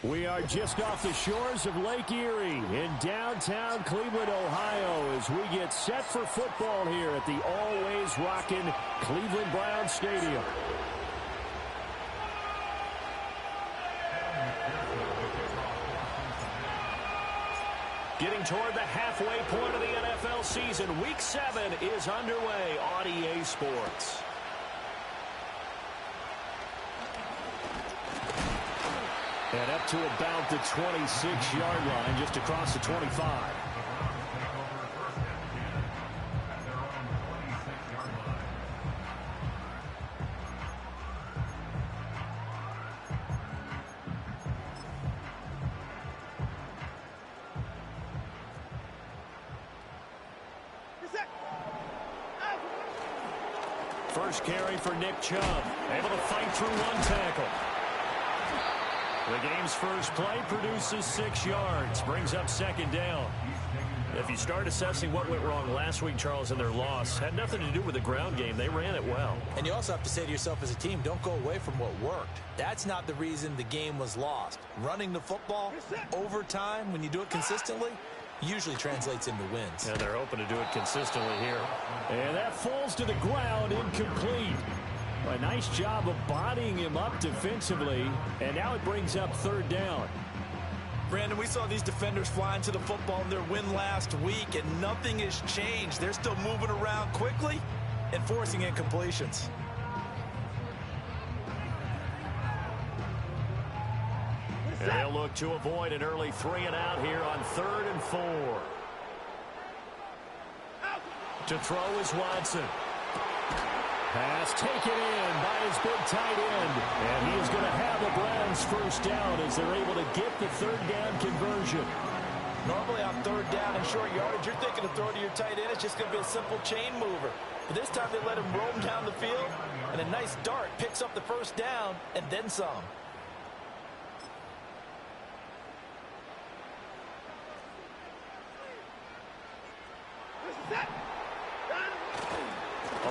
We are just off the shores of Lake Erie in downtown Cleveland, Ohio, as we get set for football here at the always rockin' Cleveland Browns Stadium. Getting toward the halfway point of the NFL season, Week 7 is underway on EA Sports. And up to about the 26-yard line, just across the 25. First carry for Nick Chubb, able to fight through one tackle. The game's first play produces 6 yards, brings up second down. If you start assessing what went wrong last week, Charles, in their loss, had nothing to do with the ground game. They ran it well. And you also have to say to yourself as a team, don't go away from what worked. That's not the reason the game was lost. Running the football over time, when you do it consistently, usually translates into wins. And they're hoping to do it consistently here. And that falls to the ground, incomplete. A nice job of bodying him up defensively, and now it brings up third down. Brandon, we saw these defenders flying to the football in their win last week, and nothing has changed. They're still moving around quickly and forcing incompletions. And they'll look to avoid an early 3-and-out here on 3rd and 4. To throw is Watson. Pass taken in by his big tight end. And he is going to have the Browns first down as they're able to get the third down conversion. Normally on third down and short yardage, you're thinking to throw to your tight end. It's just going to be a simple chain mover. But this time they let him roam down the field, and a nice dart picks up the first down and then some.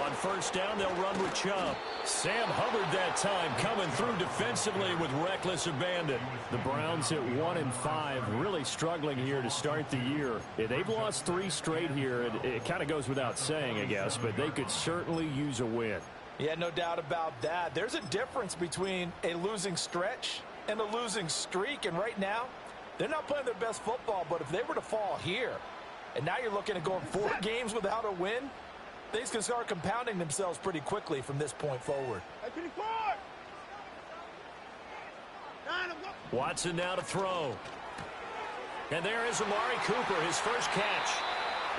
On first down, they'll run with Chubb. Sam Hubbard that time coming through defensively with reckless abandon. The Browns at 1-5, really struggling here to start the year. They've lost 3 straight here, and it kind of goes without saying, I guess, but they could certainly use a win. Yeah, no doubt about that. There's a difference between a losing stretch and a losing streak, and right now, they're not playing their best football, but if they were to fall here, and now you're looking at going 4 games without a win, things can start compounding themselves pretty quickly from this point forward. Watson now to throw. And there is Amari Cooper, his first catch.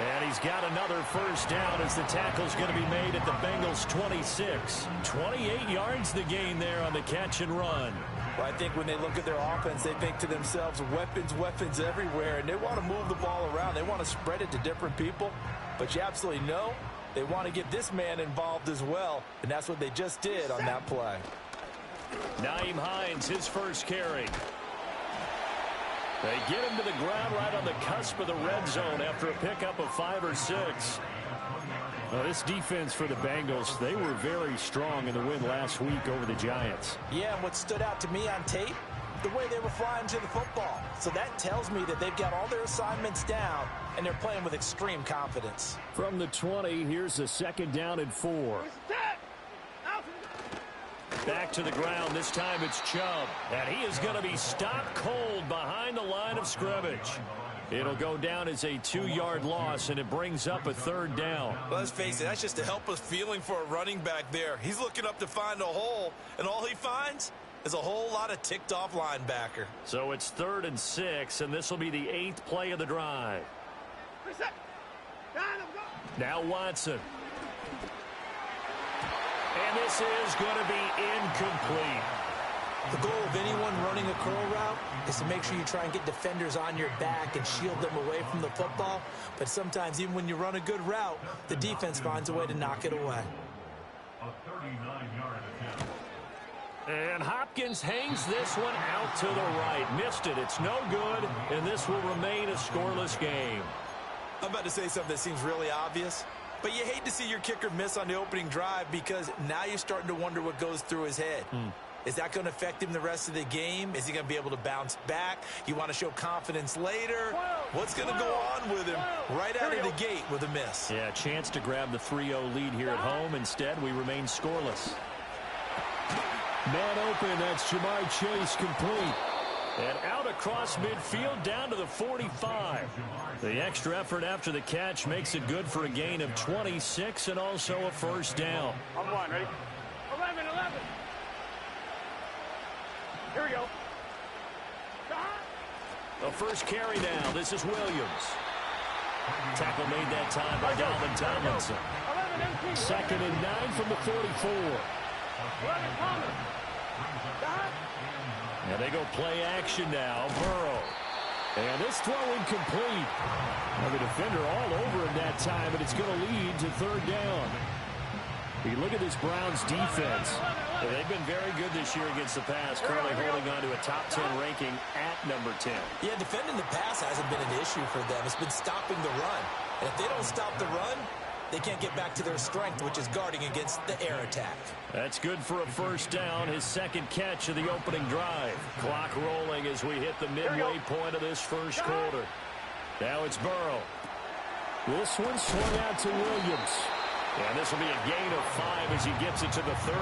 And he's got another first down as the tackle's going to be made at the Bengals' 26. 28 yards the gain there on the catch and run. Well, I think when they look at their offense, they think to themselves, weapons, weapons everywhere, and they want to move the ball around. They want to spread it to different people. But you absolutely know they want to get this man involved as well, and that's what they just did on that play. Nyheim Hines, his first carry. They get him to the ground right on the cusp of the red zone after a pickup of 5 or 6. Well, this defense for the Bengals, they were very strong in the win last week over the Giants. Yeah, and what stood out to me on tape, the way they were flying to the football. So that tells me that they've got all their assignments down, and they're playing with extreme confidence. From the 20, here's a 2nd down and 4. Back to the ground. This time it's Chubb. And he is going to be stopped cold behind the line of scrimmage. It'll go down as a 2-yard loss, and it brings up a 3rd down. Let's face it, that's just a helpless feeling for a running back there. He's looking up to find a hole, and all he finds is a whole lot of ticked-off linebacker. So it's 3rd and 6, and this will be the 8th play of the drive. Now Watson. And this is going to be incomplete. The goal of anyone running a curl route is to make sure you try and get defenders on your back and shield them away from the football. But sometimes, even when you run a good route, the defense finds a way to knock it away. And Hopkins hangs this one out to the right. Missed it. It's no good, and this will remain a scoreless game. I'm about to say something that seems really obvious, but you hate to see your kicker miss on the opening drive because now you're starting to wonder what goes through his head. Is that going to affect him the rest of the game? Is he going to be able to bounce back? You want to show confidence later? What's going to go on with him right out of the gate with a miss? Yeah, a chance to grab the 3-0 lead here at home. Instead, we remain scoreless. Man open, that's Jamar Chase complete. And out across midfield down to the 45. The extra effort after the catch makes it good for a gain of 26 and also a first down. On one, ready? 11. Here we go. The first carry now. This is Williams. Tackle made that time by Dalvin Tomlinson. 2nd and 9 from the 44. 11, Thomas. And they go play action now. Burrow. And this throw incomplete. And the defender all over him that time, but it's going to lead to 3rd down. You look at this Browns defense. They've been very good this year against the pass, currently holding on to a top 10 ranking at number 10. Yeah, defending the pass hasn't been an issue for them. It's been stopping the run. And if they don't stop the run, they can't get back to their strength, which is guarding against the air attack. That's good for a first down, his 2nd catch of the opening drive. Clock rolling as we hit the midway point of this first quarter. Now it's Burrow. This one swung out to Williams. And this will be a gain of 5 as he gets it to the 30.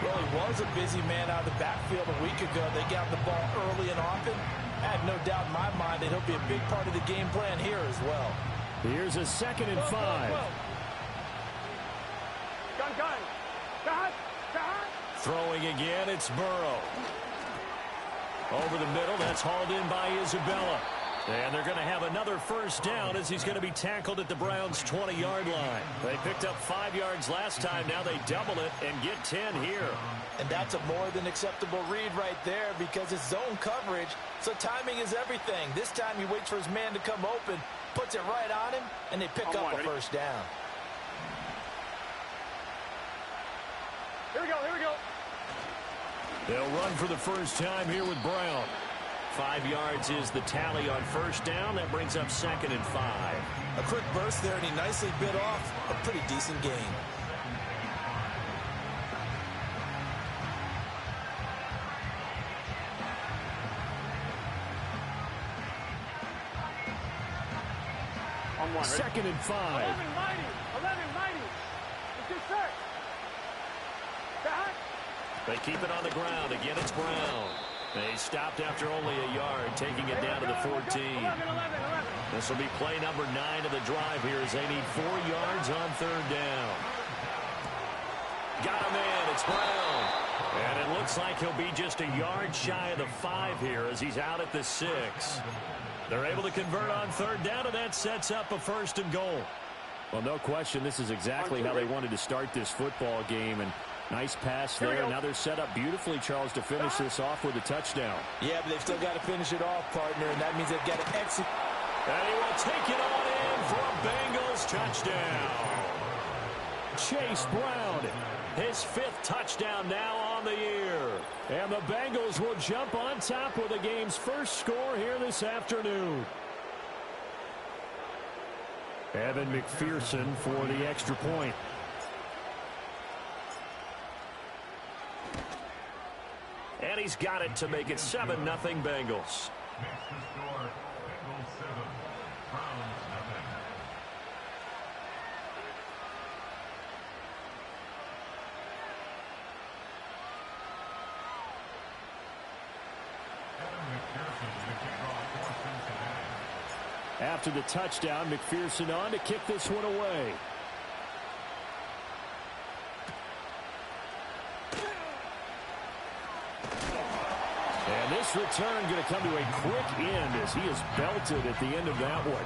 Well, he was a busy man out of the backfield a week ago. They got the ball early and often. I have no doubt in my mind that he'll be a big part of the game plan here as well. Here's a 2nd and 5. Gun. Throwing again, it's Burrow. Over the middle, that's hauled in by Isabella. And they're going to have another first down as he's going to be tackled at the Browns' 20-yard line. They picked up 5 yards last time. Now they double it and get 10 here. And that's a more than acceptable read right there because it's zone coverage, so timing is everything. This time he waits for his man to come open, puts it right on him, and they pick up a first down. Here we go. They'll run for the first time here with Brown. 5 yards is the tally on first down. That brings up 2nd and 5. A quick burst there, and he nicely bit off a pretty decent gain. On one, ready? 2nd and 5. 11, mighty. It's your set. Back. They keep it on the ground. Again, it's Brown. They stopped after only a yard, taking it down to the 14. 11. This will be play number 9 of the drive here as they need 4 yards on 3rd down. Got a man. It's Brown. And it looks like he'll be just a yard shy of the 5 here as he's out at the 6. They're able to convert on 3rd down, and that sets up a 1st and goal. Well, no question, this is exactly how they wanted to start this football game. And nice pass there. Now they're set up beautifully, Charles, to finish this off with a touchdown. Yeah, but they've still got to finish it off, partner, and that means they've got to execute. And he will take it on in for a Bengals touchdown. Chase Brown, his 5th touchdown now on the year. And the Bengals will jump on top with the game's first score here this afternoon. Evan McPherson for the extra point. And he's got it to make it 7-0 Bengals. After the touchdown, McPherson on to kick this one away. And this return going to come to a quick end as he is belted at the end of that one.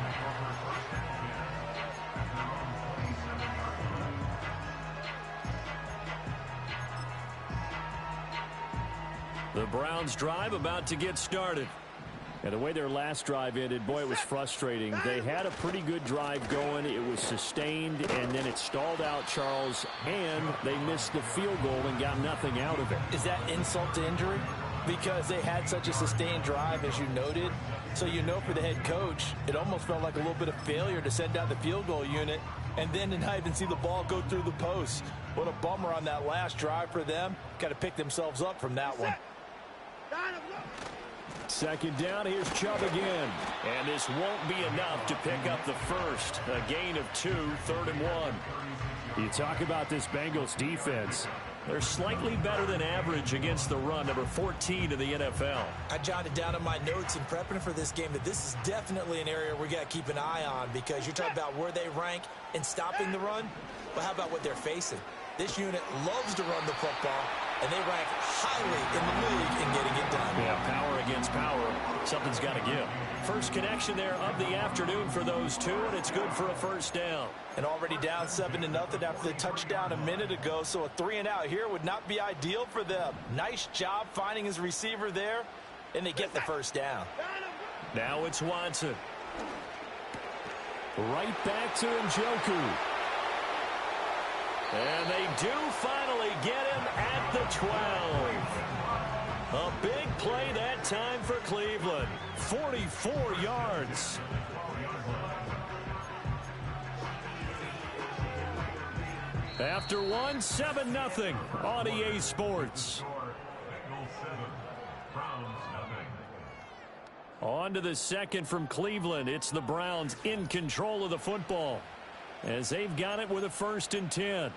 The Browns drive about to get started. And the way their last drive ended, boy, it was frustrating. They had a pretty good drive going. It was sustained, and then it stalled out, Charles, and they missed the field goal and got nothing out of it. Is that insult to injury? Because they had such a sustained drive, as you noted. So you know for the head coach, it almost felt like a little bit of failure to send out the field goal unit. and then to not even see the ball go through the post. What a bummer on that last drive for them. Got to pick themselves up from that one. Second down, here's Chubb again. And this won't be enough to pick up the first. A gain of 2, 3rd and 1. You talk about this Bengals defense. They're slightly better than average against the run, number 14 in the NFL. I jotted down in my notes in prepping for this game that this is definitely an area we got to keep an eye on, because you're talking about where they rank in stopping the run. But how about what they're facing? This unit loves to run the football, and they rank highly in the league in getting it done. Yeah, power against power. Something's got to give. First connection there of the afternoon for those two, and it's good for a first down. And already down 7-0 after the touchdown a minute ago, so a 3-and-out here would not be ideal for them. Nice job finding his receiver there, and they get the first down. Now it's Watson. Right back to Njoku. And they do finally get him at the 12. A big play that time for Cleveland. 44 yards. After 7-0 on EA Sports. On to the second from Cleveland. It's the Browns in control of the football, as they've got it with a 1st and 10.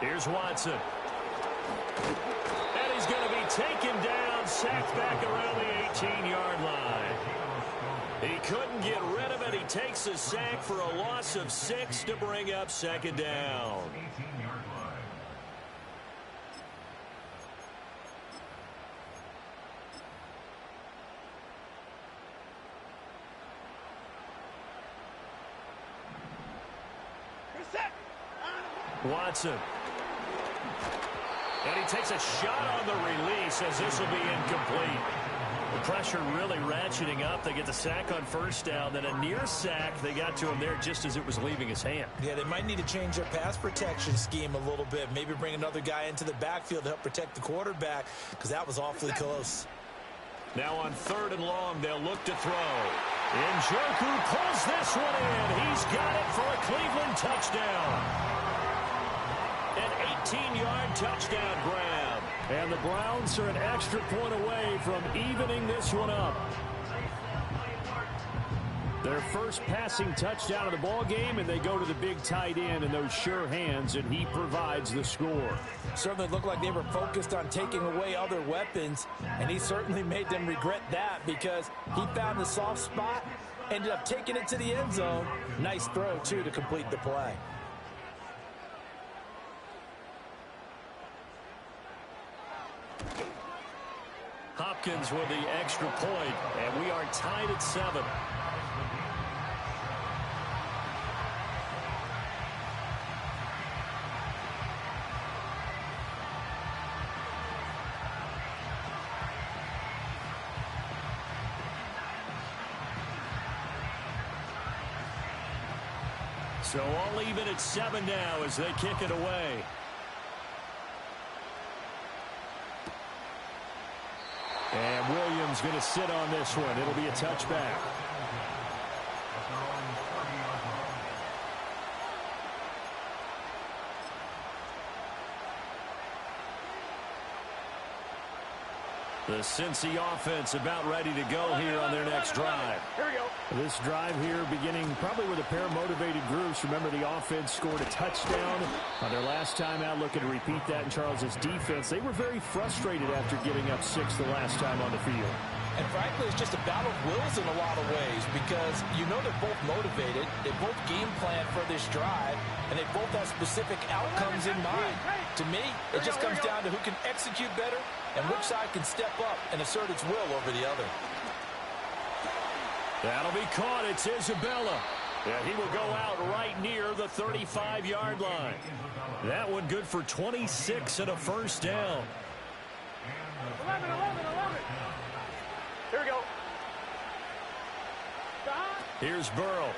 Here's Watson. And he's going to be taken down, sacked back around the 18-yard line. He couldn't get rid of it. He takes a sack for a loss of 6 to bring up 2nd down. Watson. And he takes a shot on the release, as this will be incomplete. The pressure really ratcheting up. They get the sack on 1st down, then a near sack. They got to him there just as it was leaving his hand. Yeah, they might need to change their pass protection scheme a little bit. Maybe bring another guy into the backfield to help protect the quarterback, because that was awfully close. Now on 3rd and long, they'll look to throw. Njoku pulls this one in. He's got it for a Cleveland touchdown. An 18-yard touchdown grab. And the Browns are an extra point away from evening this one up. Their first passing touchdown of the ball game, and they go to the big tight end in those sure hands, and he provides the score. Certainly looked like they were focused on taking away other weapons, and he certainly made them regret that, because he found the soft spot, ended up taking it to the end zone. Nice throw, too, to complete the play. Hopkins with the extra point, and we are tied at 7. So all even at 7 now as they kick it away. And Williams going to sit on this one. It'll be a touchback. The Cincy offense about ready to go here on their next drive. Here we go. This drive here beginning probably with a pair of motivated groups. Remember, the offense scored a touchdown on their last time out, looking to repeat that in Charles's defense. They were very frustrated after giving up 6 the last time on the field. And frankly, it's just a battle of wills in a lot of ways, because you know they're both motivated, they both game plan for this drive, and they both have specific outcomes in mind. To me, it just comes down to who can execute better and which side can step up and assert its will over the other. That'll be caught. It's Isabella. Yeah, he will go out right near the 35-yard line. That one good for 26 and a first down. 11. Here we go. Here's Burrow.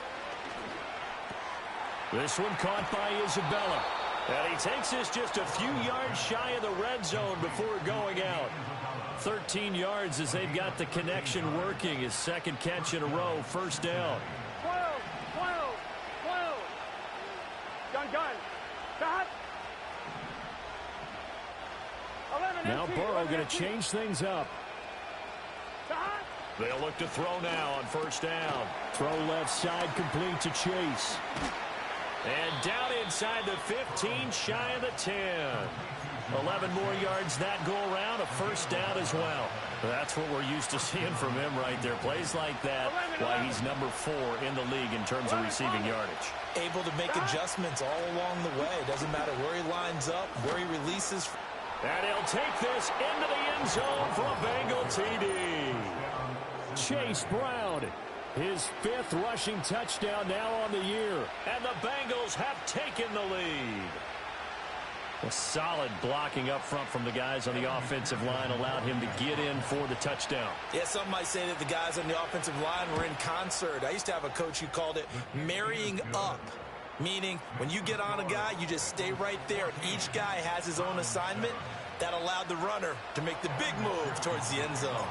This one caught by Isabella. And he takes this just a few yards shy of the red zone before going out. 13 yards as they've got the connection working. His second catch in a row, first down. 12. Gun. Stop. Now Burrow going to change things up. They'll look to throw now on first down. Throw left side, complete to Chase. And down inside the 15, shy of the 10. 11 more yards that go around, a first down as well. That's what we're used to seeing from him right there. Plays like that, why he's number 4 in the league in terms of receiving yardage. Able to make adjustments all along the way. Doesn't matter where he lines up, where he releases. And he'll take this into the end zone for a Bengal TD. Chase Brown, his 5th rushing touchdown now on the year. And the Bengals have taken the lead. A solid blocking up front from the guys on the offensive line allowed him to get in for the touchdown. Yeah, some might say that the guys on the offensive line were in concert. I used to have a coach who called it marrying up, meaning when you get on a guy, you just stay right there. And each guy has his own assignment. That allowed the runner to make the big move towards the end zone.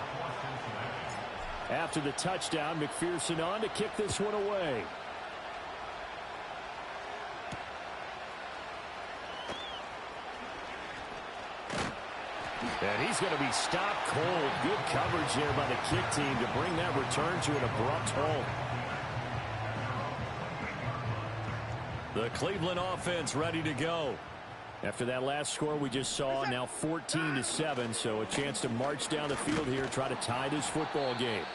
After the touchdown, McPherson on to kick this one away. And he's going to be stopped cold. Good coverage there by the kick team to bring that return to an abrupt halt. The Cleveland offense ready to go. After that last score we just saw, now 14-7, so a chance to march down the field here, try to tie this football game.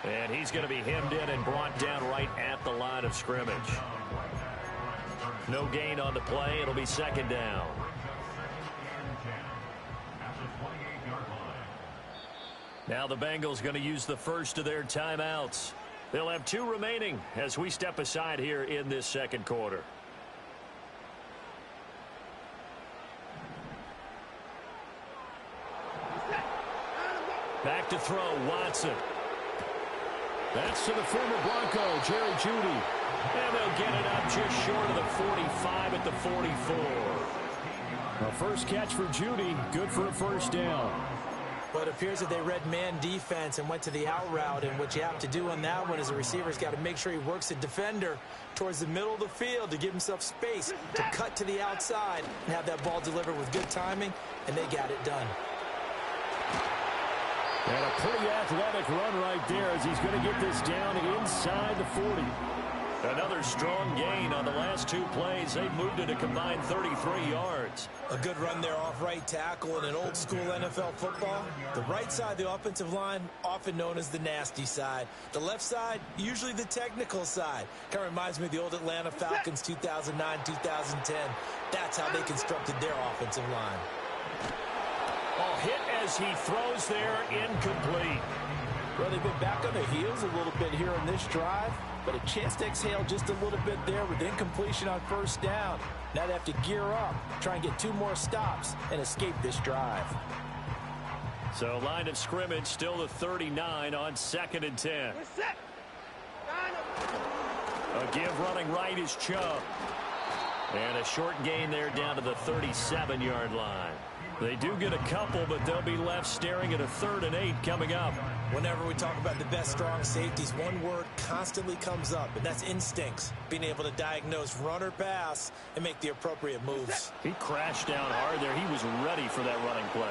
And he's going to be hemmed in and brought down right at the line of scrimmage. No gain on the play. It'll be second down. Now the Bengals going to use the first of their timeouts. They'll have 2 remaining as we step aside here in this second quarter. Back to throw, Watson. That's to the former Bronco, Jerry Jeudy. And they'll get it up just short of the 45 at the 44. A first catch for Jeudy, good for a first down. Well, it appears that they read man defense and went to the out route, and what you have to do on that one is the receiver's got to make sure he works the defender towards the middle of the field to give himself space to cut to the outside and have that ball delivered with good timing, and they got it done. And a pretty athletic run right there as he's going to get this down inside the 40. Another strong gain on the last 2 plays. They've moved it a combined 33 yards. A good run there off right tackle in an old school NFL football. The right side of the offensive line, often known as the nasty side. The left side, usually the technical side. Kind of reminds me of the old Atlanta Falcons 2009-2010. That's how they constructed their offensive line. Oh, hit as he throws there, incomplete. Well, they've been back on their heels a little bit here on this drive, but a chance to exhale just a little bit there with incompletion on first down. Now they have to gear up, try and get 2 more stops, and escape this drive. So line of scrimmage still the 39 on 2nd and 10. A give running right is Chubb. And a short gain there down to the 37-yard line. They do get a couple, but they'll be left staring at a 3rd and 8 coming up. Whenever we talk about the best strong safeties, one word constantly comes up, and that's instincts. Being able to diagnose run or pass and make the appropriate moves. He crashed down hard there. He was ready for that running play.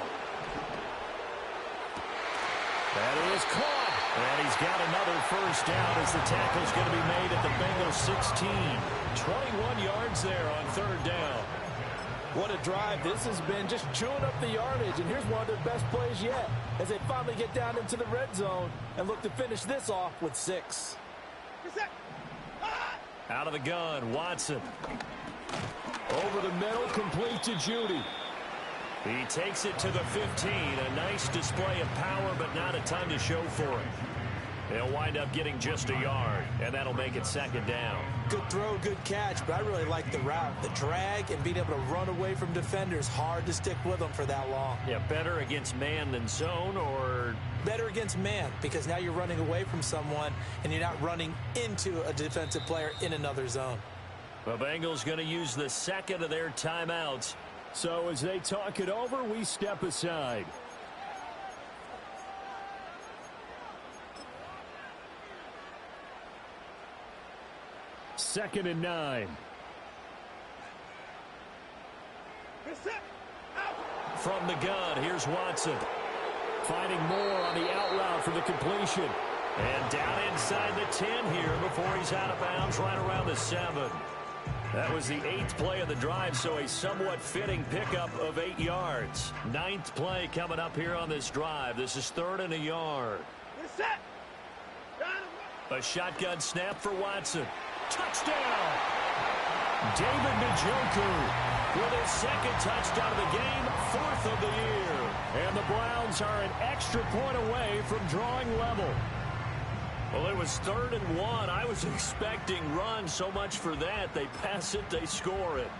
That is caught. And he's got another first down as the tackle's going to be made at the Bengals 16. 21 yards there on 3rd down. What a drive this has been, just chewing up the yardage. And here's one of their best plays yet as they finally get down into the red zone and look to finish this off with 6. Out of the gun, Watson. Over the middle, complete to Jeudy. He takes it to the 15. A nice display of power, but not a ton to show for it. They'll wind up getting just a yard, and that'll make it 2nd down. Good throw, good catch, but I really like the route. The drag and being able to run away from defenders, hard to stick with them for that long. Yeah, better against man than zone, or? Better against man, because now you're running away from someone, and you're not running into a defensive player in another zone. The Bengals going to use the second of their timeouts. So as they talk it over, we step aside. Second and 9. From the gun, here's Watson. Finding more on the out route for the completion. And down inside the 10 here before he's out of bounds right around the 7. That was the 8th play of the drive, so a somewhat fitting pickup of 8 yards. 9th play coming up here on this drive. This is 3rd and a yard. A shotgun snap for Watson. Touchdown! David Njoku with his second touchdown of the game, 4th of the year. And the Browns are an extra point away from drawing level. Well, it was 3rd and 1. I was expecting run, so much for that. They pass it, they score it.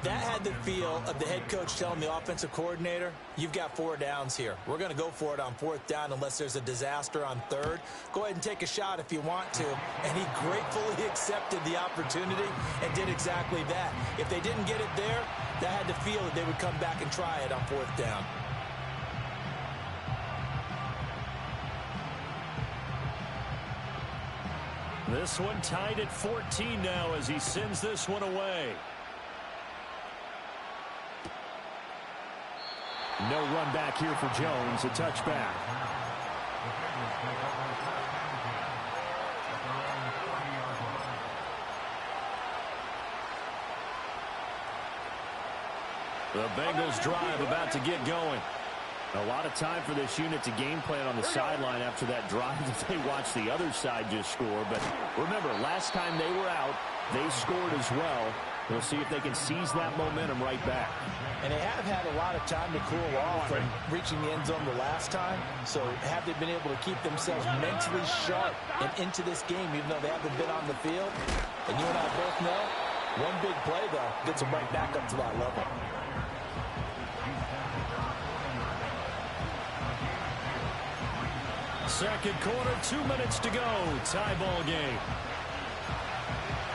That had the feel of the head coach telling the offensive coordinator, you've got 4 downs here. We're going to go for it on 4th down unless there's a disaster on 3rd. Go ahead and take a shot if you want to. And he gratefully accepted the opportunity and did exactly that. If they didn't get it there, that had the feel that they would come back and try it on 4th down. This one tied at 14 now as he sends this one away. No run back here for Jones. A touchback. The Bengals drive about to get going. A lot of time for this unit to game plan on the sideline after that drive that they watched the other side just score. But remember, last time they were out, they scored as well. We'll see if they can seize that momentum right back. And they have had a lot of time to cool off from reaching the end zone the last time. So have they been able to keep themselves mentally sharp and into this game, even though they haven't been on the field? And you and I both know, one big play, though, gets them right back up to that level. Second quarter, 2 minutes to go. Tie ball game.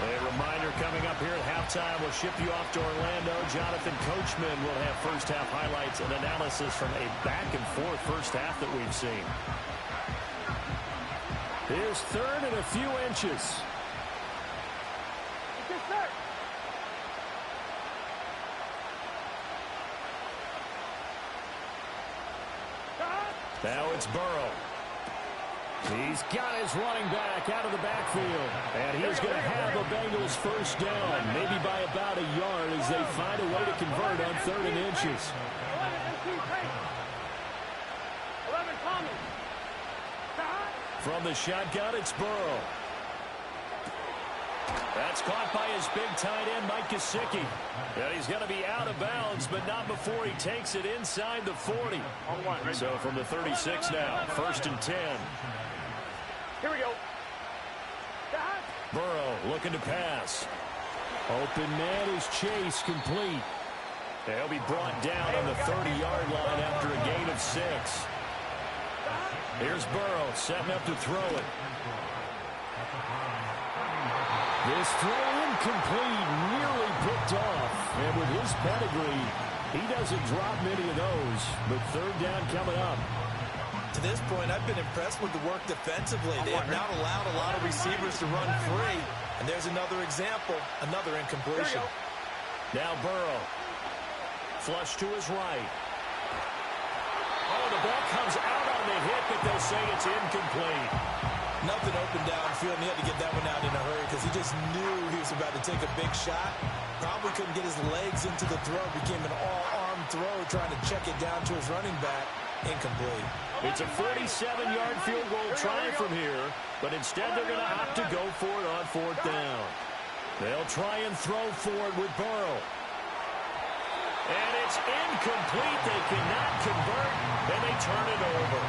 A reminder coming up here at halftime. We'll ship you off to Orlando. Jonathan Coachman will have first half highlights and analysis from a back-and-forth first half that we've seen. Here's 3rd and a few inches. Now it's Burrow. He's got his running back out of the backfield. And he's going to have the Bengals first down, maybe by about a yard as they find a way to convert on 3rd and inches. 11 coming. From the shotgun, it's Burrow. That's caught by his big tight end, Mike Gesicki. And he's going to be out of bounds, but not before he takes it inside the 40. So from the 36 now, 1st and 10. Here we go. Burrow looking to pass. Open man is Chase, complete. He'll be brought down on the 30-yard line after a gain of 6. Here's Burrow setting up to throw it. This throw incomplete, nearly picked off. And with his pedigree, he doesn't drop many of those. But 3rd down coming up. To this point, I've been impressed with the work defensively. They have not allowed a lot of receivers to run free. And there's another example, another incompletion. Now Burrow. Flush to his right. Oh, the ball comes out on the hit, but they'll say it's incomplete. Nothing open downfield, and he had to get that one out in a hurry because he just knew he was about to take a big shot. Probably couldn't get his legs into the throw. Became an all-arm throw, trying to check it down to his running back. Incomplete. It's a 47-yard field goal try from here, but instead they're going to opt to go for it on 4th down. They'll try and throw forward with Burrow. And it's incomplete. They cannot convert, and they turn it over.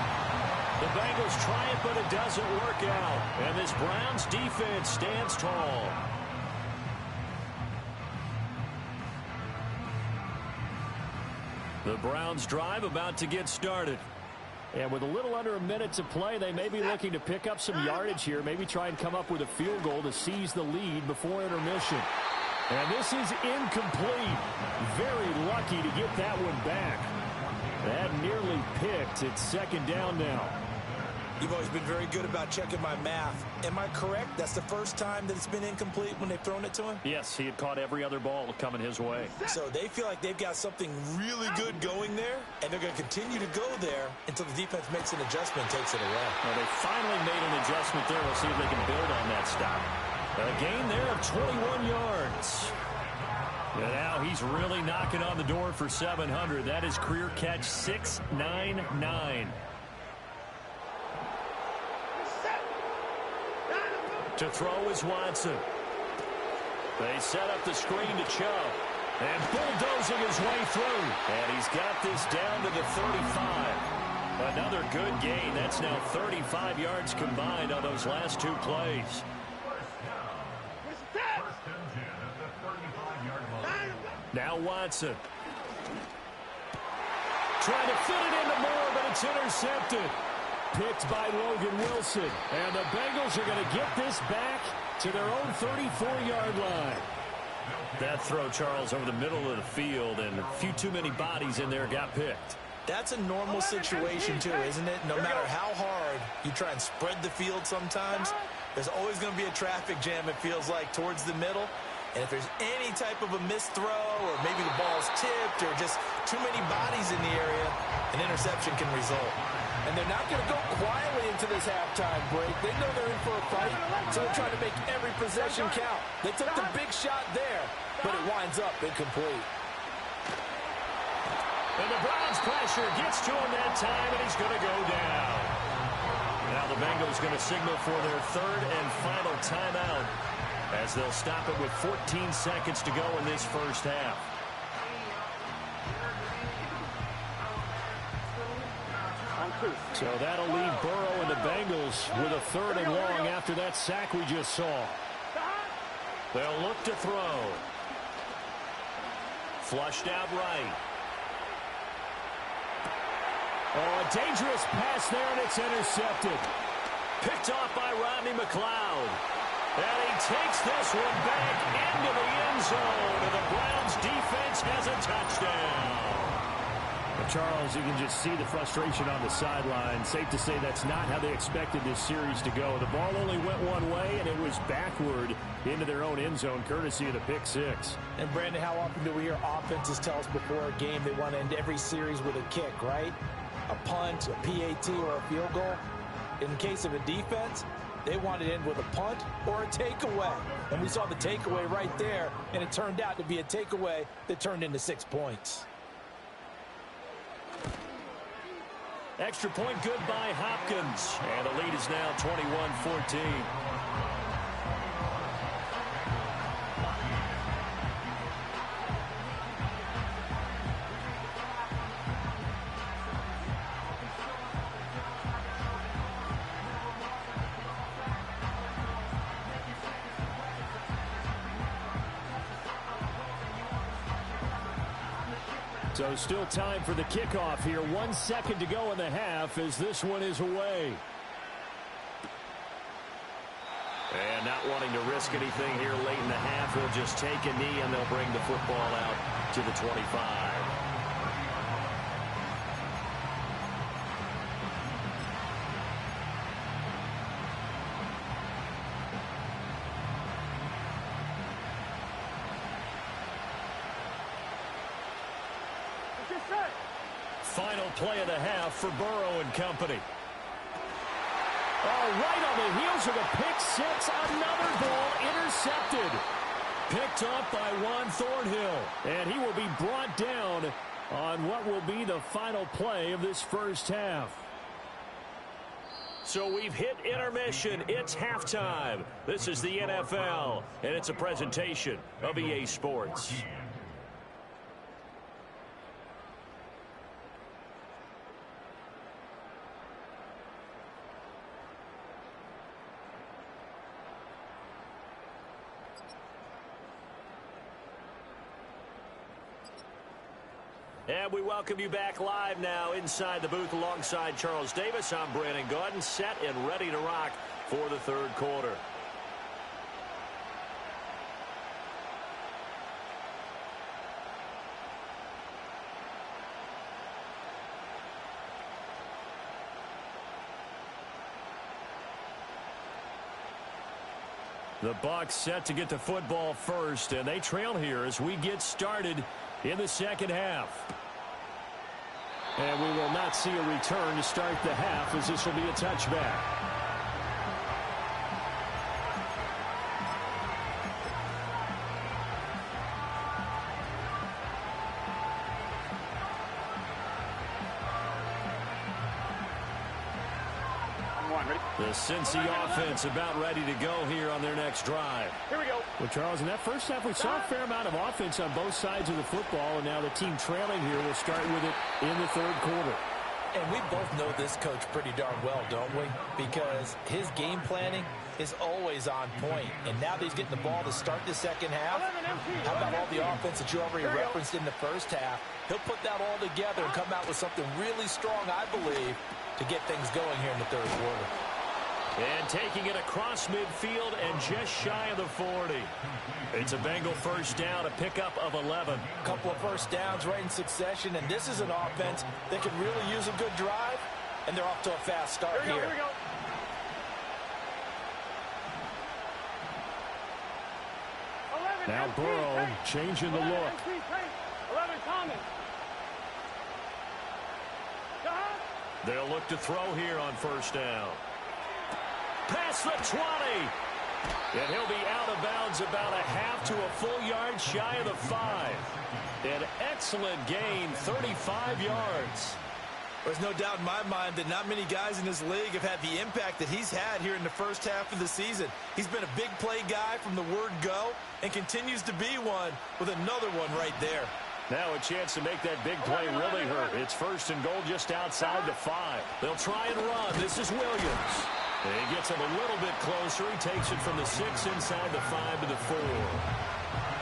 The Bengals try it, but it doesn't work out. And this Browns defense stands tall. The Browns drive about to get started. And with a little under a minute to play, they may be looking to pick up some yardage here, maybe try and come up with a field goal to seize the lead before intermission. And this is incomplete. Very lucky to get that one back. That nearly picked. It's second down now. You've always been very good about checking my math. Am I correct? That's the first time that it's been incomplete when they've thrown it to him? Yes, he had caught every other ball coming his way. So they feel like they've got something really good going there, and they're going to continue to go there until the defense makes an adjustment and takes it away. Well, they finally made an adjustment there. We'll see if they can build on that stop. A gain there of 21 yards. And now he's really knocking on the door for 700. That is career catch 699. To throw is Watson. They set up the screen to Chubb. And bulldozing his way through. And he's got this down to the 35. Another good gain. That's now 35 yards combined on those last two plays. Now Watson. Trying to fit it into Moore, but it's intercepted. Picked by Logan Wilson. And the Bengals are going to get this back to their own 34-yard line. That throw, Charles, over the middle of the field, and a few too many bodies in there got picked. That's a normal situation, too, isn't it? No matter how hard you try and spread the field sometimes, there's always going to be a traffic jam, it feels like, towards the middle. And if there's any type of a missed throw or maybe the ball's tipped or just too many bodies in the area, an interception can result. And they're not going to go quietly into this halftime break. They know they're in for a fight, so they're trying to make every possession count. They took the big shot there, but it winds up incomplete. And the Browns pressure gets to him that time, and he's going to go down. Now the Bengals going to signal for their third and final timeout as they'll stop it with 14 seconds to go in this first half. So that'll leave Burrow and the Bengals with a third and long after that sack we just saw. They'll look to throw. Flushed out right. Oh, a dangerous pass there, and it's intercepted. Picked off by Rodney McLeod. And he takes this one back into the end zone, and the Browns defense has a touchdown. Charles, you can just see the frustration on the sideline. Safe to say that's not how they expected this series to go. The ball only went one way, and it was backward into their own end zone, courtesy of the pick six. And, Brandon, how often do we hear offenses tell us before a game they want to end every series with a kick, right? A punt, a PAT, or a field goal. In the case of a defense, they want to end with a punt or a takeaway. And we saw the takeaway right there, and it turned out to be a takeaway that turned into 6 points. Extra point good by Hopkins. And the lead is now 21-14. So still time for the kickoff here. 1 second to go in the half as this one is away. And not wanting to risk anything here late in the half, he'll just take a knee and they'll bring the football out to the 25. Final play of the half for Burrow and company. Oh, right on the heels of a pick six. Another ball intercepted. Picked up by Juan Thornhill. And he will be brought down on what will be the final play of this first half. So we've hit intermission. It's halftime. This is the NFL, and it's a presentation of EA Sports. And we welcome you back live now inside the booth alongside Charles Davis. I'm Brandon Gaudin, set and ready to rock for the third quarter. The Bucs set to get the football first, and they trail here as we get started in the second half. And we will not see a return to start the half, as this will be a touchback. The Cincy offense about ready to go here on their next drive. Here we go. Well, Charles, in that first half, we saw a fair amount of offense on both sides of the football, and now the team trailing here will start with it in the third quarter. And we both know this coach pretty darn well, don't we? Because his game planning is always on point. And now that he's getting the ball to start the second half, how about all the offense that you already referenced in the first half? He'll put that all together and come out with something really strong, I believe, to get things going here in the third quarter. And taking it across midfield and just shy of the 40. It's a Bengal first down, a pickup of 11. A couple of first downs right in succession, and this is an offense that could really use a good drive, and they're off to a fast start here. Here we go. Now Burrow changing the look. 11 Thomas. They'll look to throw here on first down. Past the 20. And he'll be out of bounds about a half to a full yard shy of the 5. An excellent gain, 35 yards. There's no doubt in my mind that not many guys in this league have had the impact that he's had here in the first half of the season. He's been a big play guy from the word go and continues to be one with another one right there. Now a chance to make that big play really hurt. It's first and goal just outside the 5. They'll try and run. This is Williams. He gets him a little bit closer. He takes it from the 6 inside the 5 to the 4.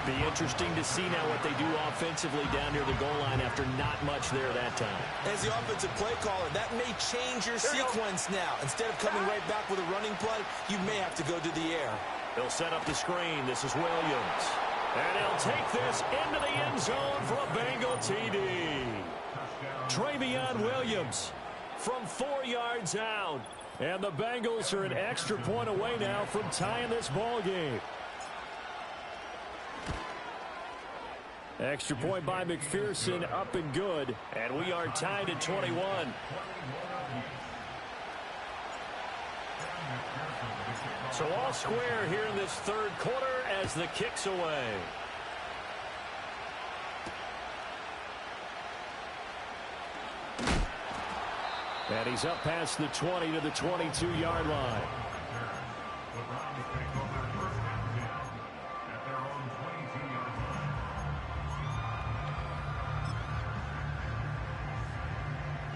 Be interesting to see now what they do offensively down near the goal line after not much there that time. As the offensive play caller, that may change your sequence now. Instead of coming right back with a running play, you may have to go to the air. They'll set up the screen. This is Williams. And he'll take this into the end zone for a Bengal TD. Travion Williams from 4 yards out. And the Bengals are an extra point away now from tying this ball game. Extra point by McPherson, up and good. And we are tied at 21. So all square here in this third quarter as the kick's away. And he's up past the 20 to the 22-yard line.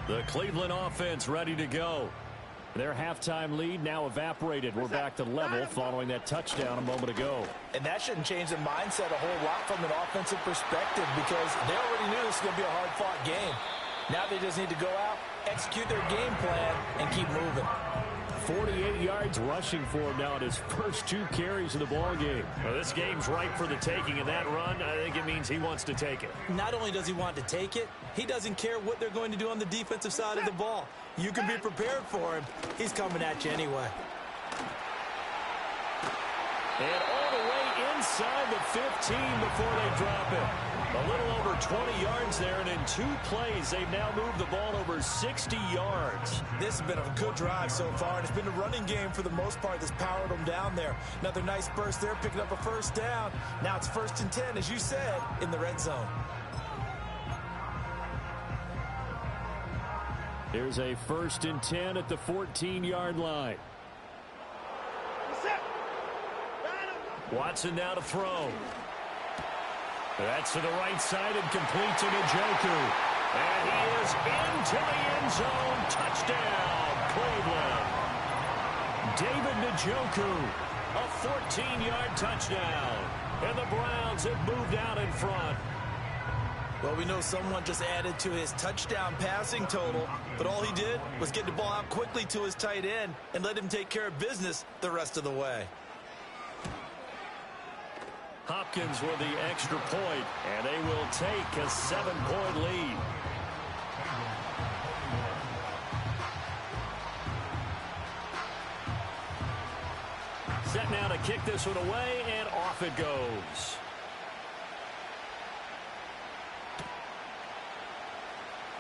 The Cleveland offense ready to go. Their halftime lead now evaporated. We're back to level following that touchdown a moment ago. And that shouldn't change the mindset a whole lot from an offensive perspective because they already knew this was going to be a hard-fought game. Now they just need to go out, execute their game plan, and keep moving. 48 yards rushing for him now in his first 2 carries of the ball game. Well, this game's ripe for the taking, and that run, I think it means he wants to take it. Not only does he want to take it, he doesn't care what they're going to do on the defensive side of the ball. You can be prepared for him. He's coming at you anyway. And all the way inside the 15 before they drop it. A little over 20 yards there, and in 2 plays, they've now moved the ball over 60 yards. This has been a good drive so far, and it's been a running game for the most part that's powered them down there. Another nice burst there, picking up a first down. Now it's 1st and 10, as you said, in the red zone. Here's a 1st and 10 at the 14-yard line. Watson now to throw. That's to the right side and complete to Njoku. And he is into the end zone. Touchdown, Cleveland. David Njoku, a 14-yard touchdown. And the Browns have moved out in front. Well, we know someone just added to his touchdown passing total, but all he did was get the ball out quickly to his tight end and let him take care of business the rest of the way. Hopkins with the extra point, and they will take a 7-point lead. Set now to kick this one away, and off it goes.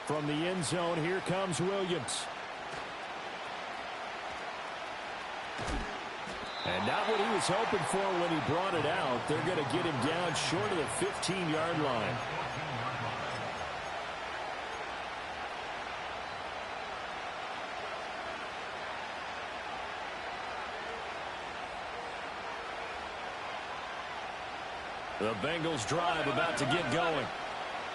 From the end zone, here comes Williams. And not what he was hoping for when he brought it out. They're going to get him down short of the 15-yard line. The Bengals drive about to get going.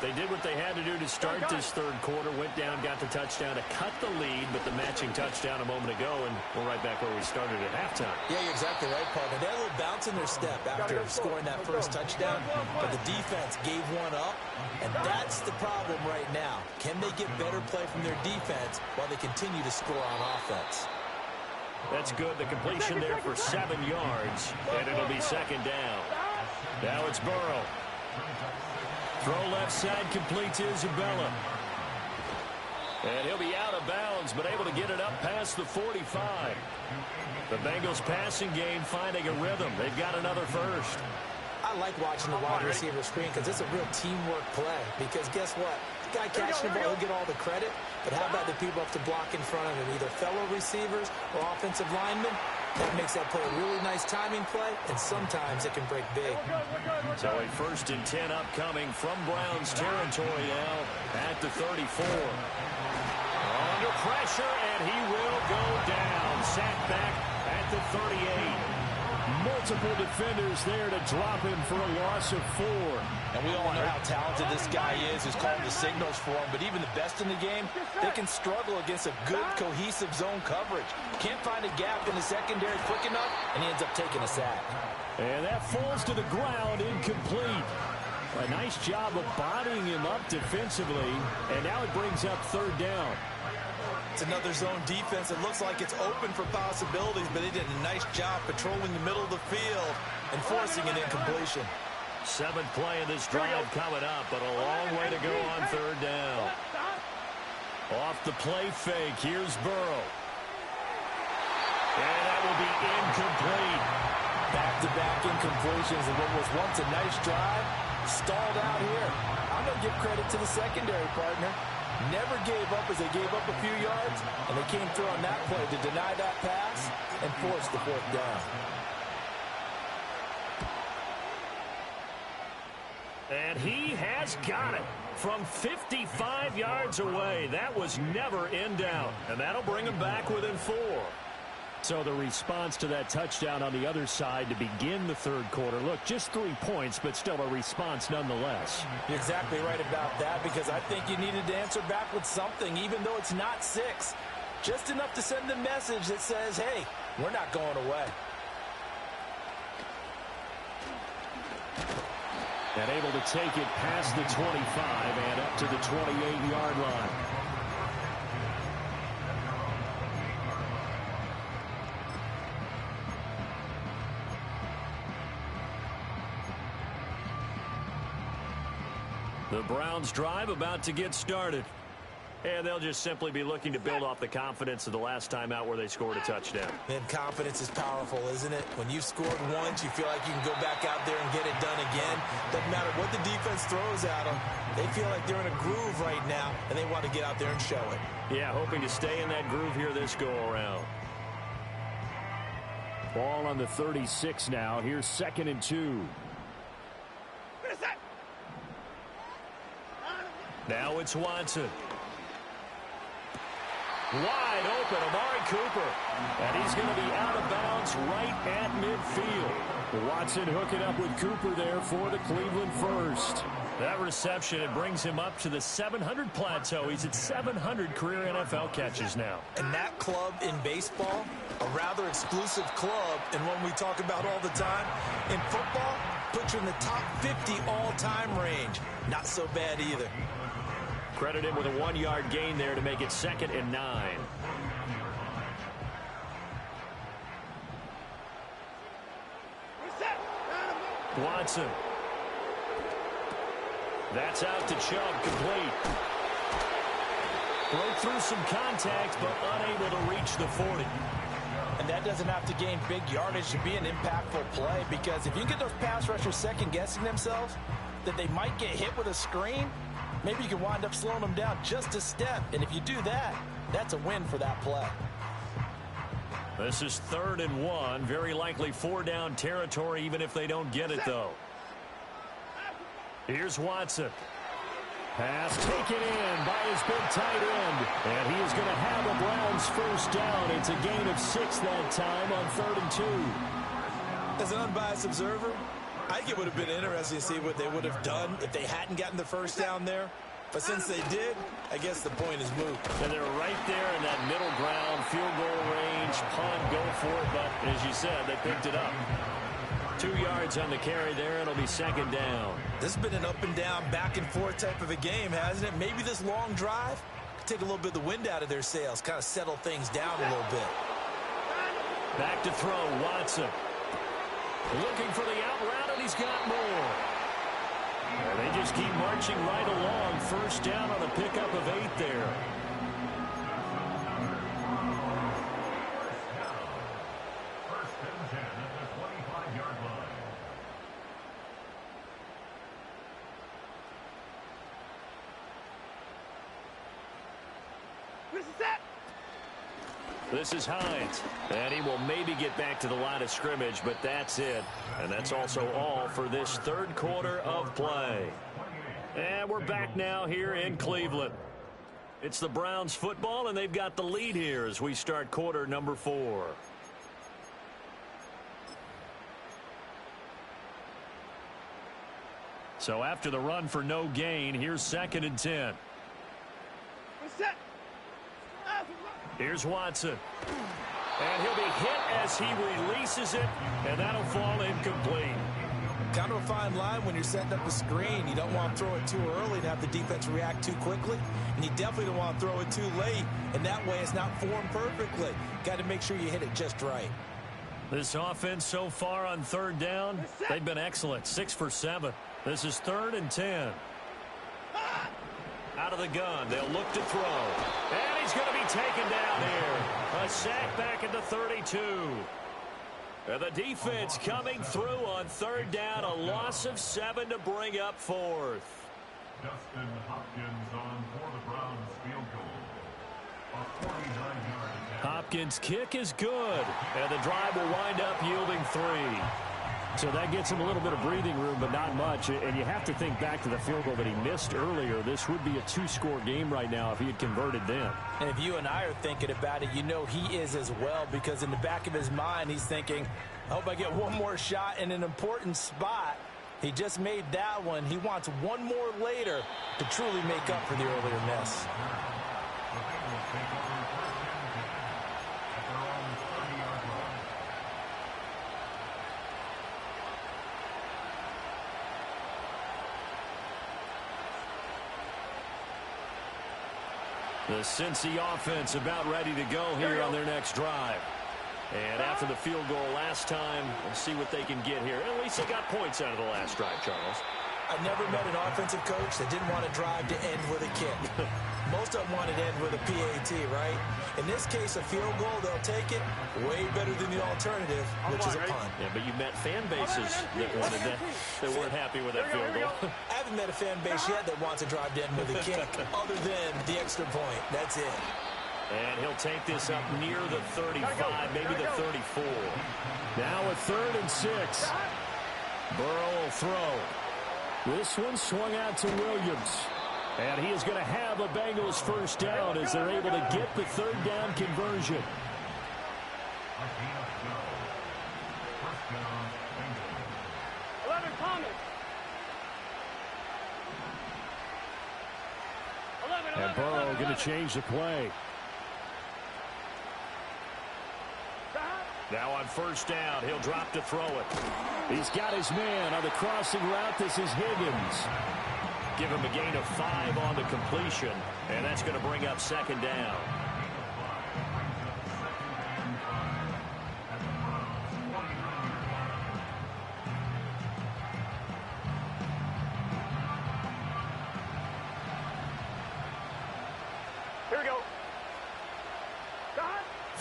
They did what they had to do to start this third quarter. Went down, got the touchdown to cut the lead, but the matching touchdown a moment ago, and we're right back where we started at halftime. Yeah, you're exactly right, partner. They had a little bounce in their step after scoring that first touchdown, but the defense gave one up, and that's the problem right now. Can they get better play from their defense while they continue to score on offense? That's good. The completion there for 7 yards, and it'll be second down. Now it's Burrow. Throw left side, complete to Isabella. And he'll be out of bounds, but able to get it up past the 45. The Bengals passing game finding a rhythm. They've got another first. I like watching the wide receiver screen because it's a real teamwork play. Because guess what? The guy catching the ball, he'll get all the credit. But how about the people have to block in front of him, either fellow receivers or offensive linemen? That makes that play a really nice timing play, and sometimes it can break big. So a 1st and 10 upcoming from Browns territory now at the 34. Under pressure, and he will go down. Sacked back at the 38. Multiple defenders there to drop him for a loss of 4. And we all know how talented this guy is who's calling the signals for him, but even the best in the game, they can struggle against a good, cohesive zone coverage. Can't find a gap in the secondary quick enough, and he ends up taking a sack. And that falls to the ground, incomplete. A nice job of bodying him up defensively, and now it brings up 3rd down. It's another zone defense. It looks like it's open for possibilities, but they did a nice job patrolling the middle of the field and forcing an incompletion. 7th play of this drive coming up, but a long way to go on 3rd down. Off the play fake, here's Burrow. And that will be incomplete. Back-to-back incompletions, and what was once a nice drive stalled out here. I'm going to give credit to the secondary, partner. Never gave up as they gave up a few yards, and they came through on that play to deny that pass and force the 4th down. And he has got it from 55 yards away. That was never in doubt, and that'll bring him back within 4. So the response to that touchdown on the other side to begin the 3rd quarter. Look, just 3 points, but still a response nonetheless. You're exactly right about that, because I think you needed to answer back with something, even though it's not 6. Just enough to send a message that says, hey, we're not going away. And able to take it past the 25 and up to the 28-yard line. The Browns drive about to get started. And they'll just simply be looking to build off the confidence of the last time out where they scored a touchdown. And confidence is powerful, isn't it? When you've scored once, you feel like you can go back out there and get it done again. Doesn't matter what the defense throws at them. They feel like they're in a groove right now, and they want to get out there and show it. Yeah, hoping to stay in that groove here this go-around. Ball on the 36 now. Here's 2nd and 2. Now it's Watson. Wide open, Amari Cooper. And he's going to be out of bounds right at midfield. Watson hooking up with Cooper there for the Cleveland first. That reception, it brings him up to the 700 plateau. He's at 700 career NFL catches now. And that club in baseball, a rather exclusive club, and one we talk about all the time. In football, puts you in the top 50 all-time range. Not so bad either. Credit him with a 1-yard gain there to make it 2nd and 9. Watson. That's out to Chubb, complete. Broke through some contact, but unable to reach the 40. And that doesn't have to gain big yardage to be an impactful play, because if you can get those pass rushers second-guessing themselves that they might get hit with a screen, maybe you can wind up slowing them down just a step. And if you do that, that's a win for that play. This is 3rd and 1. Very likely 4-down territory, even if they don't get it, though. Here's Watson. Pass taken in by his big tight end. And he is going to have a Browns first down. It's a gain of 6 that time on 3rd and 2. As an unbiased observer, I think it would have been interesting to see what they would have done if they hadn't gotten the first down there. But since they did, I guess the point is moot. And they're right there in that middle ground, field goal range, punt, go for it. But as you said, they picked it up. 2 yards on the carry there. It'll be 2nd down. This has been an up and down, back and forth type of a game, hasn't it? Maybe this long drive could take a little bit of the wind out of their sails, kind of settle things down a little bit. Back to throw, Watson. Looking for the out route, and he's got more. And they just keep marching right along. First down on a pickup of 8 there. This is Hines, and he will maybe get back to the line of scrimmage, but that's it. And that's also all for this 3rd quarter of play. And we're back now here in Cleveland. It's the Browns football, and they've got the lead here as we start quarter number 4. So after the run for no gain, here's 2nd and 10. Here's Watson. And he'll be hit as he releases it, and that'll fall incomplete. Kind of a fine line when you're setting up a screen. You don't want to throw it too early and have the defense react too quickly. And you definitely don't want to throw it too late. And that way it's not formed perfectly. Got to make sure you hit it just right. This offense so far on 3rd down, they've been excellent. 6 for 7. This is 3rd and 10. Out of the gun, they'll look to throw. And he's going to be taken down here. A sack back at the 32. And the defense coming through on 3rd down. A loss of 7 to bring up 4th. Justin Hopkins on for the Browns field goal. A 49-yard attempt. Hopkins' kick is good. And the drive will wind up yielding 3. So that gets him a little bit of breathing room, but not much. And you have to think back to the field goal that he missed earlier. This would be a 2-score game right now if he had converted then. And if you and I are thinking about it, you know he is as well, because in the back of his mind, he's thinking, I hope I get one more shot in an important spot. He just made that one. He wants one more later to truly make up for the earlier miss. The Cincy offense about ready to go here on their next drive. And after the field goal last time, we'll see what they can get here. At least they got points out of the last drive, Charles. I've never met an offensive coach that didn't want to drive to end with a kick. Most of them wanted to end with a PAT, right? In this case, a field goal, they'll take it way better than the alternative, which is a punt. Yeah, but you met fan bases that wanted that, that weren't happy with that field goal. I haven't met a fan base yet that wants to drive to end with a kick, other than the extra point. That's it. And he'll take this up near the 35, maybe the 34. Now a 3rd and 6. Burrow will throw. This one swung out to Williams. And he is going to have a Bengals first down as they're able to get the 3rd down conversion. And Burrow going to change the play. Now on first down, he'll drop to throw it. He's got his man on the crossing route. This is Higgins. Give him a gain of 5 on the completion, and that's going to bring up 2nd down.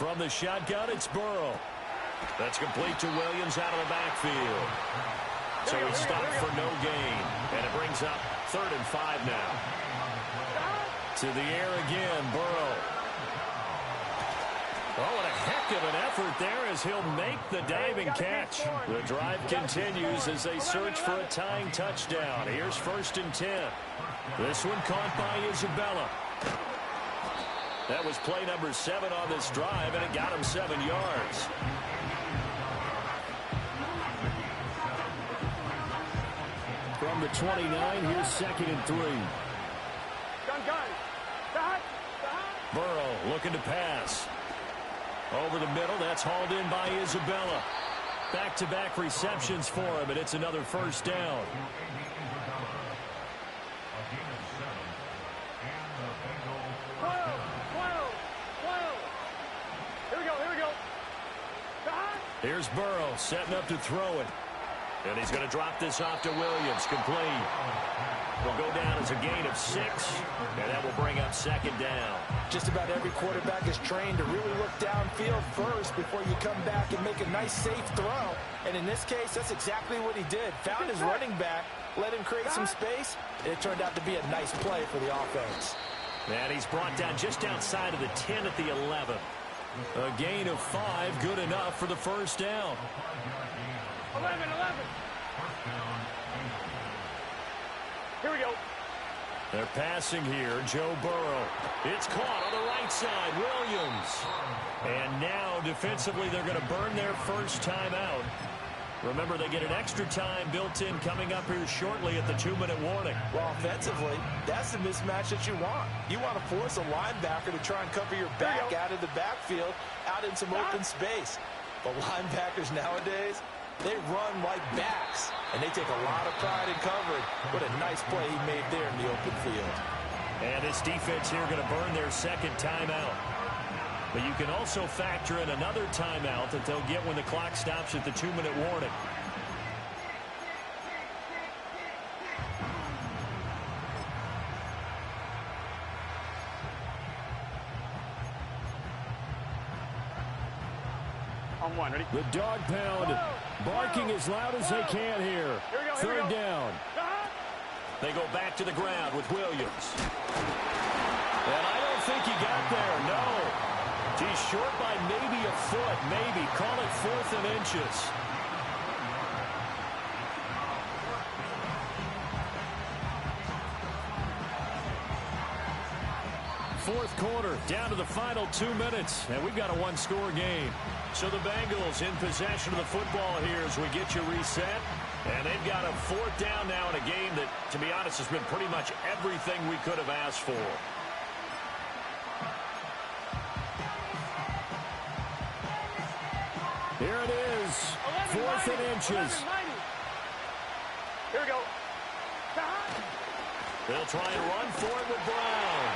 From the shotgun, it's Burrow. That's complete to Williams out of the backfield. So he stopped for no gain. And it brings up 3rd and 5 now. To the air again, Burrow. Oh, and a heck of an effort there as he'll make the diving catch. The drive continues as they search for a tying touchdown. Here's 1st and 10. This one caught by Isabella. That was play number 7 on this drive, and it got him 7 yards. From the 29, here's 2nd and 3. Burrow looking to pass. Over the middle, that's hauled in by Isabella. Back-to-back receptions for him, and it's another 1st down. Here's Burrow setting up to throw it. And he's going to drop this off to Williams. Complete. Will go down as a gain of 6. And that will bring up 2nd down. Just about every quarterback is trained to really look downfield first before you come back and make a nice, safe throw. And in this case, that's exactly what he did. Found his running back, let him create some space, and it turned out to be a nice play for the offense. And he's brought down just outside of the 10 at the 11. A gain of 5, good enough for the 1st down. 11. Here we go. They're passing here, Joe Burrow. It's caught on the right side, Williams. And now, defensively, they're going to burn their 1st time out. Remember, they get an extra time built in coming up here shortly at the 2-minute warning. Well, offensively, that's the mismatch that you want. You want to force a linebacker to try and cover your back out of the backfield, out in some open space. But linebackers nowadays, they run like backs, and they take a lot of pride in covering. What a nice play he made there in the open field. And this defense here going to burn their 2nd timeout. But you can also factor in another timeout that they'll get when the clock stops at the 2-minute warning. On 1, ready? The dog pound barking as loud as they can here. 3rd down. They go back to the ground with Williams. And I don't think he got there, no. He's short by maybe a foot, maybe. Call it 4th and inches. Fourth quarter, down to the final 2 minutes, and we've got a 1-score game. So the Bengals in possession of the football here as we get you reset. And they've got a 4th down now in a game that, to be honest, has been pretty much everything we could have asked for. Here it is, 4th and inches. Here we go. They'll try and run for it with Brown.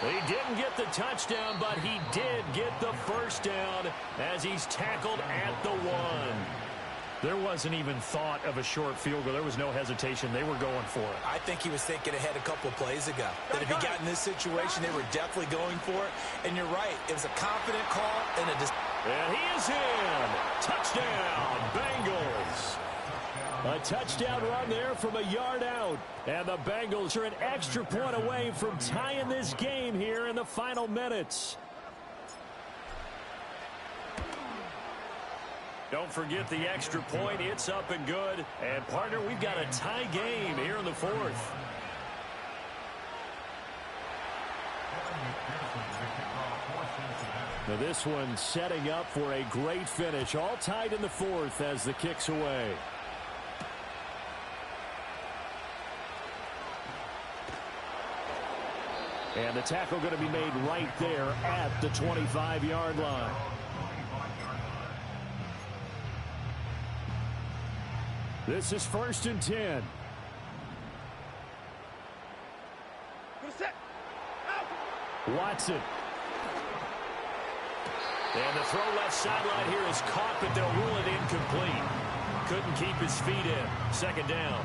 He didn't get the touchdown, but he did get the 1st down as he's tackled at the 1. There wasn't even thought of a short field goal. There was no hesitation. They were going for it. I think he was thinking ahead a couple of plays ago. That if he got in this situation, they were definitely going for it. And you're right. It was a confident call and a And he is in. Touchdown, Bengals. A touchdown run there from a yard out. And the Bengals are an extra point away from tying this game here in the final minutes. Don't forget the extra point. It's up and good. And, partner, we've got a tie game here in the 4th. Now this one setting up for a great finish. All tied in the 4th as the kick's away. And the tackle going to be made right there at the 25-yard line. This is 1st and 10. Watson. And the throw left sideline here is caught, but they'll rule it incomplete. Couldn't keep his feet in. 2nd down.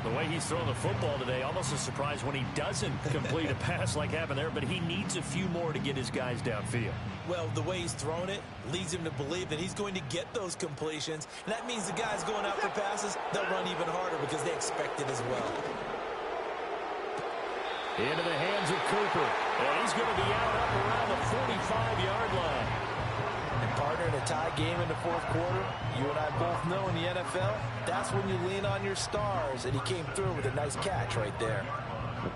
The way he's throwing the football today, almost a surprise when he doesn't complete a pass like happened there, but he needs a few more to get his guys downfield. Well, the way he's thrown it leads him to believe that he's going to get those completions, and that means the guys going out for passes, they'll run even harder because they expect it as well. Into the hands of Cooper, and he's going to be out up around the 45-yard line. And partner, in a tie game in the fourth quarter, you and I both know in the NFL, that's when you lean on your stars, and he came through with a nice catch right there.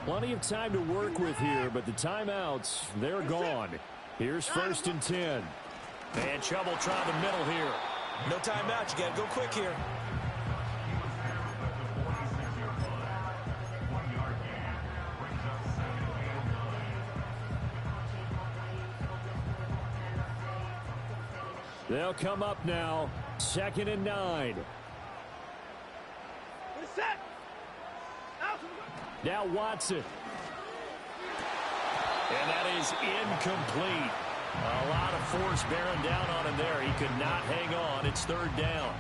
Plenty of time to work with here, but the timeouts, they're gone. Here's 1st and 10. And Chubb will try the middle here. No timeout. You got to go quick here. They'll come up now, 2nd and 9. Now Watson. And that is incomplete. A lot of force bearing down on him there. He could not hang on. It's 3rd down.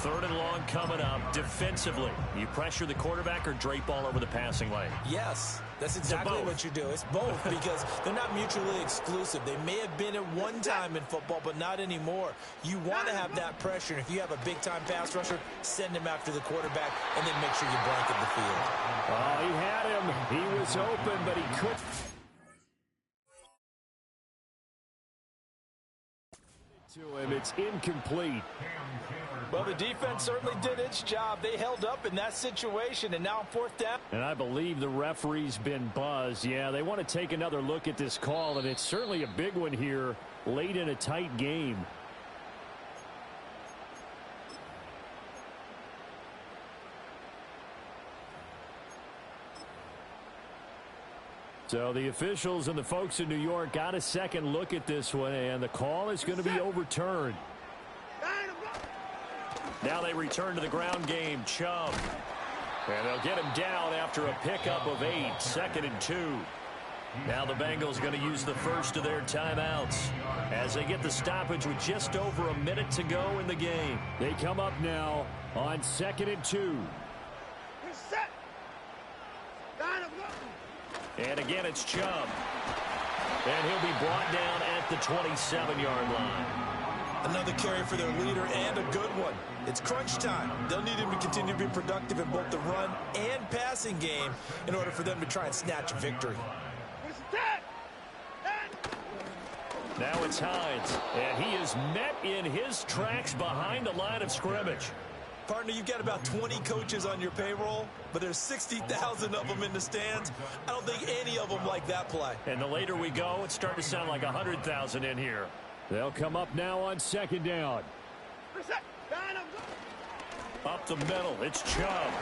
3rd and long coming up. Defensively, you pressure the quarterback or drape all over the passing lane? Yes, that's exactly what you do. It's both because they're not mutually exclusive. They may have been at one time in football, but not anymore. You want to have that pressure. And if you have a big-time pass rusher, send him after the quarterback and then make sure you blanket the field. Oh, he had him. He was open, but he couldn't. To him, it's incomplete. Well, the defense certainly did its job. They held up in that situation, and now 4th down. And I believe the referee's been buzzed. Yeah, they want to take another look at this call, and it's certainly a big one here late in a tight game. So the officials and the folks in New York got a second look at this one, and the call is going to be overturned. Now they return to the ground game. Chubb. And they'll get him down after a pickup of 8. 2nd and 2. Now the Bengals going to use the first of their timeouts as they get the stoppage with just over a minute to go in the game. They come up now on 2nd and 2. And again, it's Chubb. And he'll be brought down at the 27-yard line. Another carry for their leader and a good one. It's crunch time. They'll need him to continue to be productive in both the run and passing game in order for them to try and snatch a victory. Now it's Hines, and he is met in his tracks behind the line of scrimmage. Partner, you've got about 20 coaches on your payroll, but there's 60,000 of them in the stands. I don't think any of them like that play. And the later we go, it's starting to sound like 100,000 in here. They'll come up now on 2nd down. Up the middle, it's Chubb.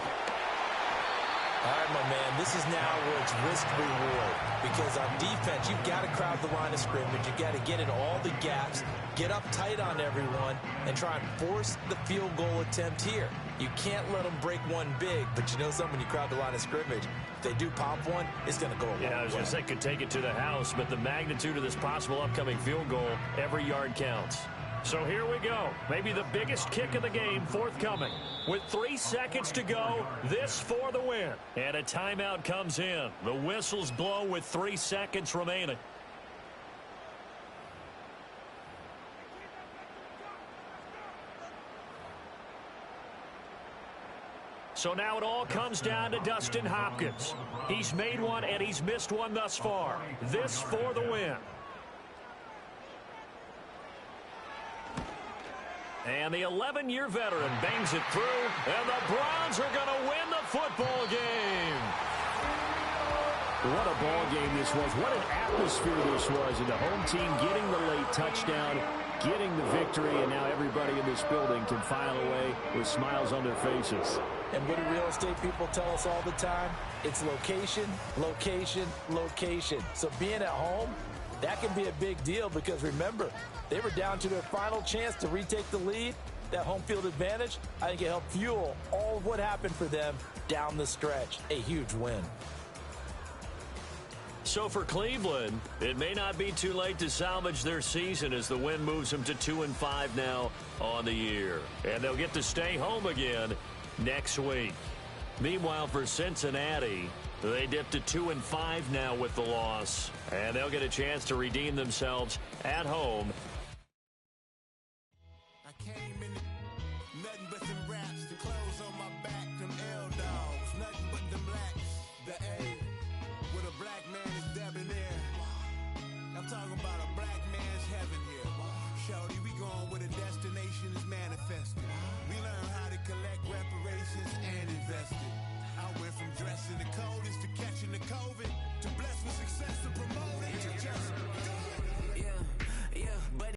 All right, my man, this is now where it's risk-reward. Because on defense, you've got to crowd the line of scrimmage. You've got to get in all the gaps, get up tight on everyone, and try and force the field goal attempt here. You can't let them break one big, but you know something, when you crowd the line of scrimmage, if they do pop one, it's going to go a long way. Yeah, I was going to say could take it to the house, but the magnitude of this possible upcoming field goal, every yard counts. So here we go. Maybe the biggest kick of the game forthcoming. With 3 seconds to go, this for the win. And a timeout comes in. The whistles blow with 3 seconds remaining. So now it all comes down to Dustin Hopkins. He's made one and he's missed one thus far. This for the win. And the 11-year veteran bangs it through, and the Browns are going to win the football game. What a ball game this was. What an atmosphere this was. And the home team getting the late touchdown, getting the victory, and now everybody in this building can file away with smiles on their faces. And what do real estate people tell us all the time? It's location, location, location. So being at home, that can be a big deal because, remember, they were down to their final chance to retake the lead. That home field advantage, I think it helped fuel all of what happened for them down the stretch. A huge win. So for Cleveland, it may not be too late to salvage their season as the win moves them to 2-5 now on the year. And they'll get to stay home again next week. Meanwhile, for Cincinnati, they dipped to 2-5 now with the loss. And they'll get a chance to redeem themselves at home. I came in